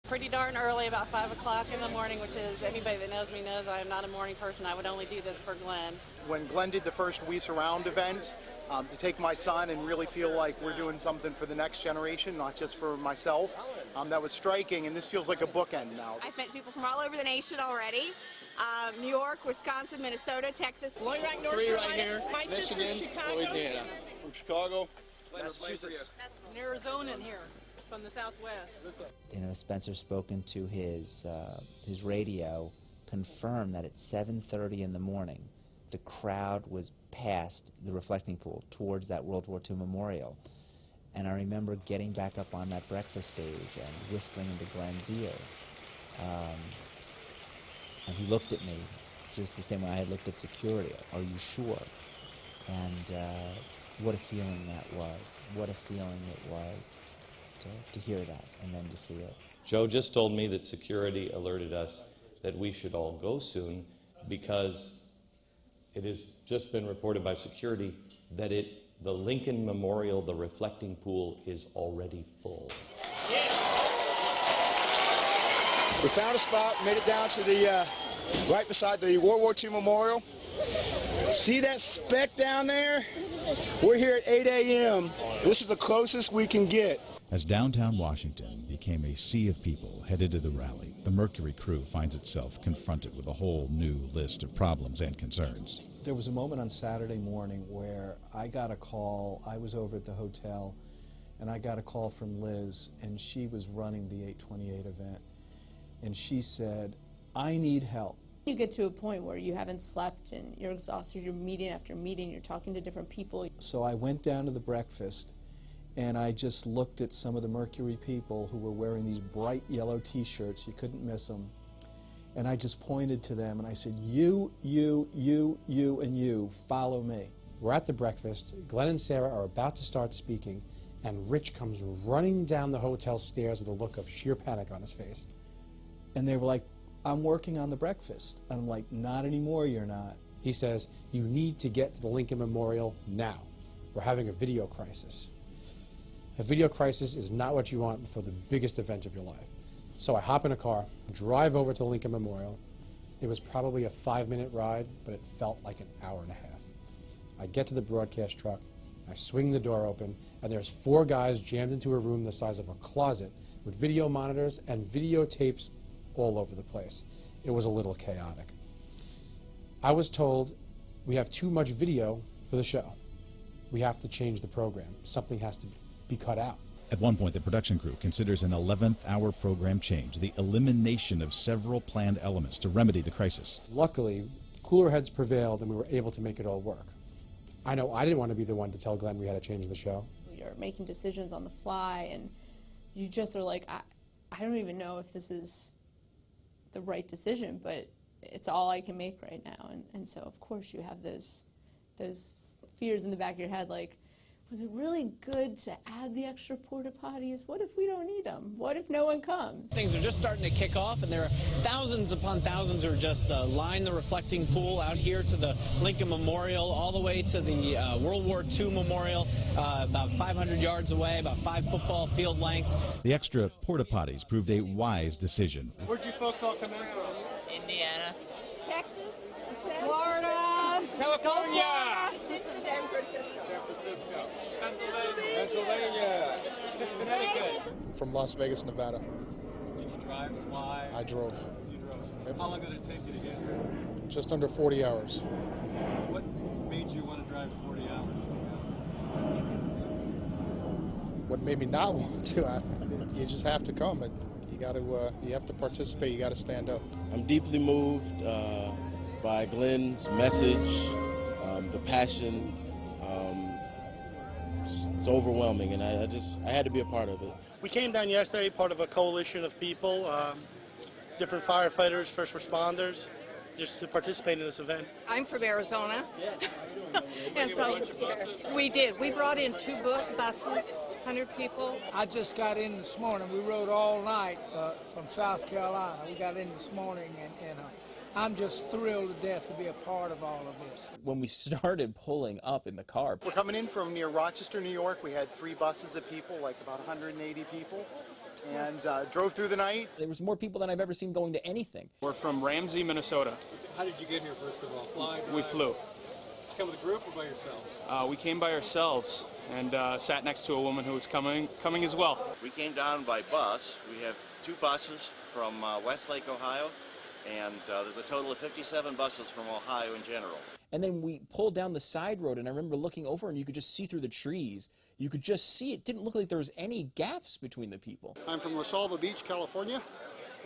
Pretty darn early, about 5 o'clock in the morning, which is, anybody that knows me knows I am not a morning person. I would only do this for Glenn. When Glenn did the first We Surround event, to take my son and really feel like we're doing something for the next generation, not just for myself, that was striking, and this feels like a bookend now. I've met people from all over the nation already. New York, Wisconsin, Minnesota, Texas. North Carolina. Three right here. My Michigan, sister's Chicago. Louisiana. From Chicago. Massachusetts. An Arizonan here from the Southwest. You know, Spencer spoken to his radio, confirmed that at 7:30 in the morning, the crowd was past the reflecting pool towards that World War II memorial. And I remember getting back up on that breakfast stage and whispering into Glenn's ear. And he looked at me just the same way I had looked at security. Are you sure? And what a feeling that was. What a feeling it was to hear that and then to see it. Joe just told me that security alerted us that we should all go soon because it has just been reported by security that the Lincoln Memorial, the reflecting pool, is already full. We found a spot, made it down to the right beside the World War II Memorial. See that speck down there? We're here at 8 a.m. This is the closest we can get. As downtown Washington became a sea of people headed to the rally, the Mercury crew finds itself confronted with a whole new list of problems and concerns. There was a moment on Saturday morning where I got a call. I was over at the hotel, and I got a call from Liz, and she was running the 828 event. And she said, I need help. You get to a point where you haven't slept and you're exhausted, you're meeting after meeting, you're talking to different people. So I went down to the breakfast, and I just looked at some of the Mercury people who were wearing these bright yellow t-shirts. You couldn't miss them. And I just pointed to them and I said, you, and you, follow me. We're at the breakfast. Glenn and Sarah are about to start speaking, and Rich comes running down the hotel stairs with a look of sheer panic on his face. And they were like, I'm working on the breakfast. And I'm like, not anymore, you're not. He says, you need to get to the Lincoln Memorial now. We're having a video crisis. A video crisis is not what you want for the biggest event of your life. So I hop in a car, drive over to Lincoln Memorial. It was probably a 5-minute ride, but it felt like an hour and a half. I get to the broadcast truck, I swing the door open, and there's 4 guys jammed into a room the size of a closet with video monitors and videotapes all over the place. It was a little chaotic. I was told we have too much video for the show. We have to change the program. Something has to be cut out. At one point, the production crew considers an 11th-hour program change, the elimination of several planned elements to remedy the crisis. Luckily, cooler heads prevailed and we were able to make it all work. I know I didn't want to be the one to tell Glenn we had to change the show. You're making decisions on the fly and you just are like, I don't even know if this is the right decision, but it's all I can make right now. And so, of course, you have those fears in the back of your head, like, was it really good to add the extra porta potties? What if we don't need them? What if no one comes? Things are just starting to kick off, and there are thousands upon thousands who are just line the reflecting pool out here to the Lincoln Memorial, all the way to the World War II Memorial, about 500 yards away, about 5 football field lengths. The extra porta potties proved a wise decision. Where'd you folks all come in from? Indiana. Texas. Florida. California. San Francisco. Pennsylvania. Connecticut. From Las Vegas, Nevada. Did you drive, fly? I drove. You drove. Yep. How long did it take you to get here? Just under 40 hours. What made you want to drive 40 hours to go? What made me not want to? You just have to come. You have to participate. You got to stand up. I'm deeply moved by Glenn's message, the passion. It's overwhelming, and I had to be a part of it. We came down yesterday, part of a coalition of people, different firefighters, first responders, just to participate in this event. I'm from Arizona. Yeah. And so we did. We brought in 2 buses, 100 people. I just got in this morning. We rode all night from South Carolina. We got in this morning, and I'm just thrilled to death to be a part of all of this. When we started pulling up in the car. We're coming in from near Rochester, New York. We had 3 buses of people, like about 180 people. and drove through the night. There was more people than I've ever seen going to anything. We're from Ramsey, Minnesota. How did you get here, first of all? Fly? We flew. Did you come with a group or by yourself? We came by ourselves and sat next to a woman who was coming as well. We came down by bus. We have 2 buses from Westlake, Ohio, and there's a total of 57 buses from Ohio in general. And then we pulled down the side road, and I remember looking over, and you could just see through the trees. You could just see it didn't look like there was any gaps between the people. I'm from La Salva Beach, California,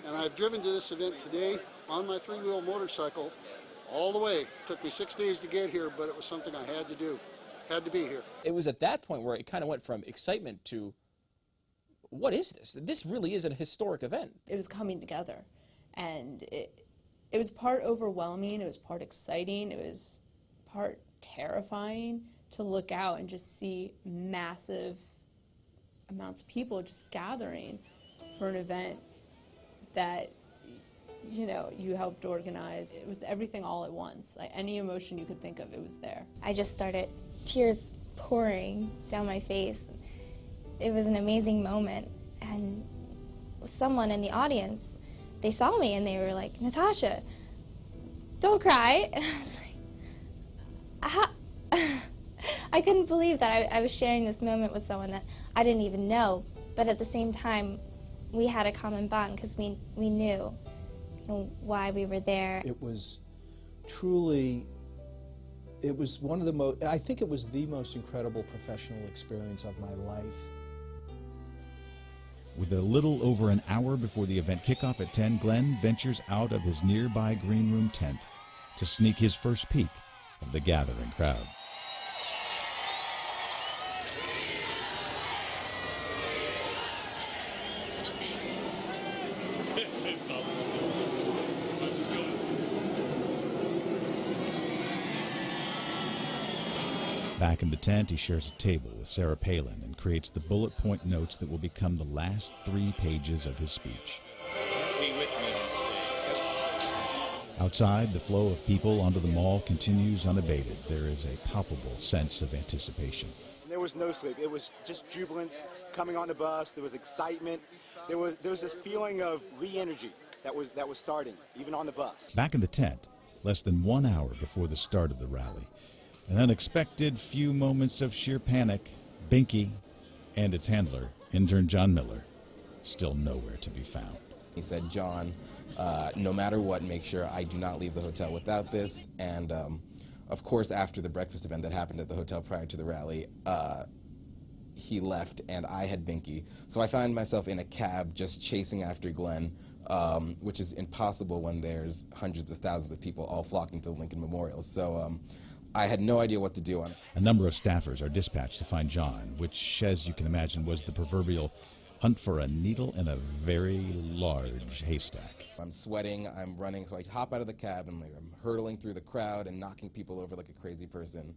and I've driven to this event today on my 3-wheel motorcycle all the way. It took me 6 days to get here, but it was something I had to do. Had to be here. It was at that point where it kind of went from excitement to, what is this? This really is a historic event. It was coming together, and it was part overwhelming, it was part exciting, it was part terrifying to look out and just see massive amounts of people just gathering for an event that, you know, you helped organize. It was everything all at once. Like any emotion you could think of, it was there. I just started tears pouring down my face. It was an amazing moment, and someone in the audience, they saw me and they were like, "Natasha, don't cry." And I was like, I couldn't believe that I was sharing this moment with someone that I didn't even know, but at the same time, we had a common bond because we knew, you know, why we were there. It was truly, it was one of the most, I think it was the most incredible professional experience of my life. With a little over an hour before the event kickoff at 10, Glenn ventures out of his nearby green room tent to sneak his first peek of the gathering crowd. Back in the tent, he shares a table with Sarah Palin and creates the bullet point notes that will become the last 3 pages of his speech. Be with me. Outside, the flow of people onto the mall continues unabated. There is a palpable sense of anticipation. There was no sleep. It was just jubilance coming on the bus. There was excitement. There was this feeling of re-energy that was starting, even on the bus. Back in the tent, less than 1 hour before the start of the rally, an unexpected few moments of sheer panic, Binky and its handler, intern John Miller, still nowhere to be found. He said, "John, no matter what, make sure I do not leave the hotel without this." And of course, after the breakfast event that happened at the hotel prior to the rally, he left and I had Binky. So I found myself in a cab just chasing after Glenn, which is impossible when there's hundreds of thousands of people all flocking to the Lincoln Memorial. So I had no idea what to do. A number of staffers are dispatched to find John, which, as you can imagine, was the proverbial hunt for a needle in a very large haystack. I'm sweating, I'm running, so I hop out of the cab and I'm hurtling through the crowd and knocking people over like a crazy person.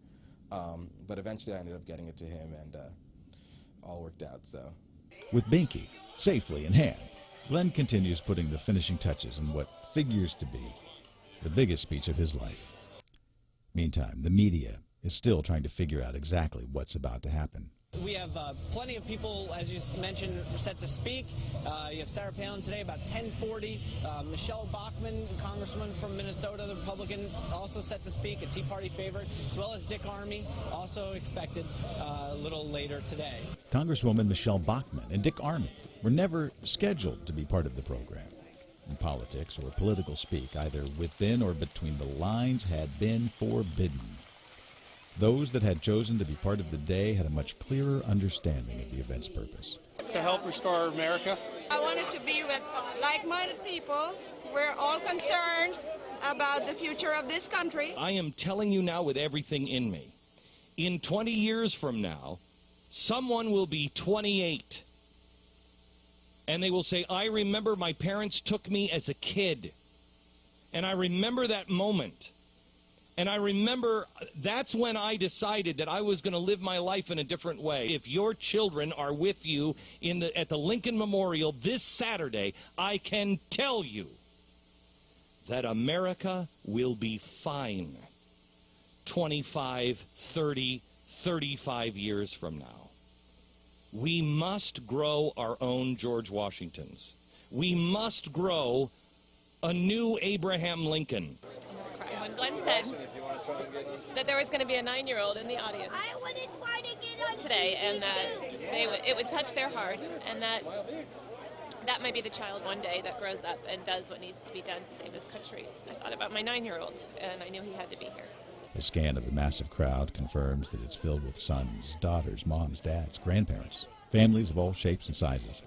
But eventually I ended up getting it to him, and all worked out. So, with Binky safely in hand, Glenn continues putting the finishing touches on what figures to be the biggest speech of his life. Meantime, the media is still trying to figure out exactly what's about to happen. We have plenty of people, as you mentioned, set to speak. You have Sarah Palin today about 10:40. Michelle Bachmann, congressman from Minnesota, the Republican, also set to speak, a Tea Party favorite, as well as Dick Armey, also expected a little later today. Congresswoman Michelle Bachmann and Dick Armey were never scheduled to be part of the program. In politics or political speak, either within or between the lines, had been forbidden. Those that had chosen to be part of the day had a much clearer understanding of the event's purpose. To help restore America. I wanted to be with like-minded people. We're all concerned about the future of this country. I am telling you now with everything in me, in 20 years from now, someone will be 28. And they will say, "I remember my parents took me as a kid. And I remember that moment. And I remember that's when I decided that I was going to live my life in a different way." If your children are with you at the Lincoln Memorial this Saturday, I can tell you that America will be fine 25, 30, 35 years from now. We must grow our own George Washingtons. We must grow a new Abraham Lincoln. When Glenn said that there was going to be a 9-year-old in the audience today, and that it would touch their heart, and that might be the child one day that grows up and does what needs to be done to save this country. I thought about my 9-year-old, and I knew he had to be here. A scan of the massive crowd confirms that it's filled with sons, daughters, moms, dads, grandparents, families of all shapes and sizes.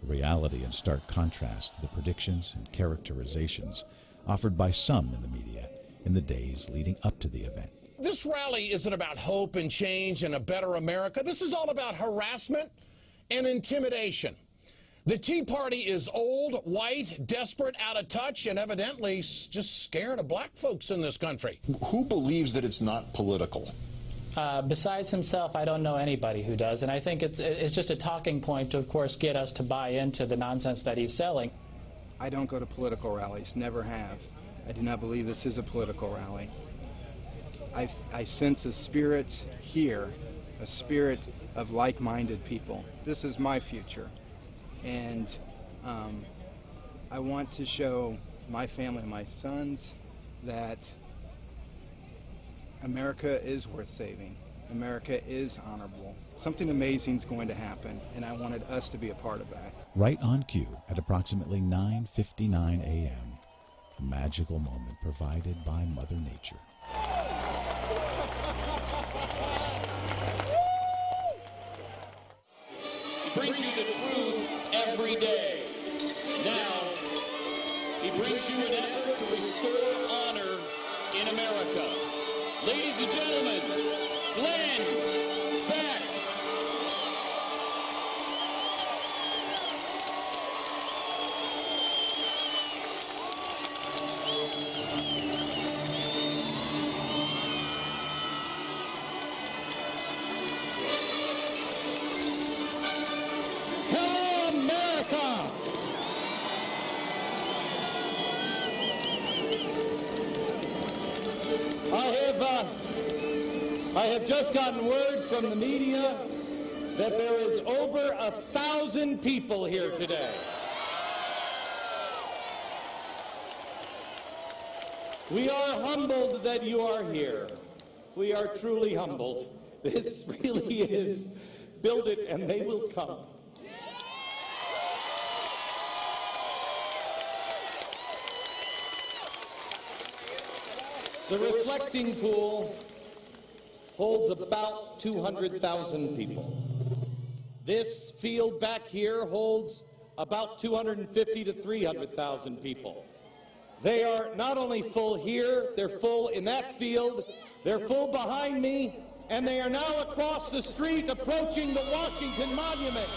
A reality in stark contrast to the predictions and characterizations offered by some in the media in the days leading up to the event. This rally isn't about hope and change and a better America. This is all about harassment and intimidation. The Tea Party is old, white, desperate, out of touch, and evidently just scared of black folks in this country. Who believes that it's not political? Besides himself, I don't know anybody who does, and I think it's just a talking point to, of course, get us to buy into the nonsense that he's selling. I don't go to political rallies, never have. I do not believe this is a political rally. I sense a spirit here, a spirit of like-minded people. This is my future, and I want to show my family, my sons, that America is worth saving. America is honorable. Something amazing is going to happen, and I wanted us to be a part of that. Right on cue at approximately 9:59 a.m., a magical moment provided by Mother Nature. He brings you the truth every day. Now, he brings you an effort to restore honor in America. Ladies and gentlemen, Glenn Beck. Hello, America! I have just gotten word from the media that there is over 1,000 people here today. We are humbled that you are here. We are truly humbled. This really is, build it and they will come. The reflecting pool holds about 200,000 people. This field back here holds about 250 to 300,000 people. They are not only full here, they're full in that field, they're full behind me, and they are now across the street approaching the Washington Monument.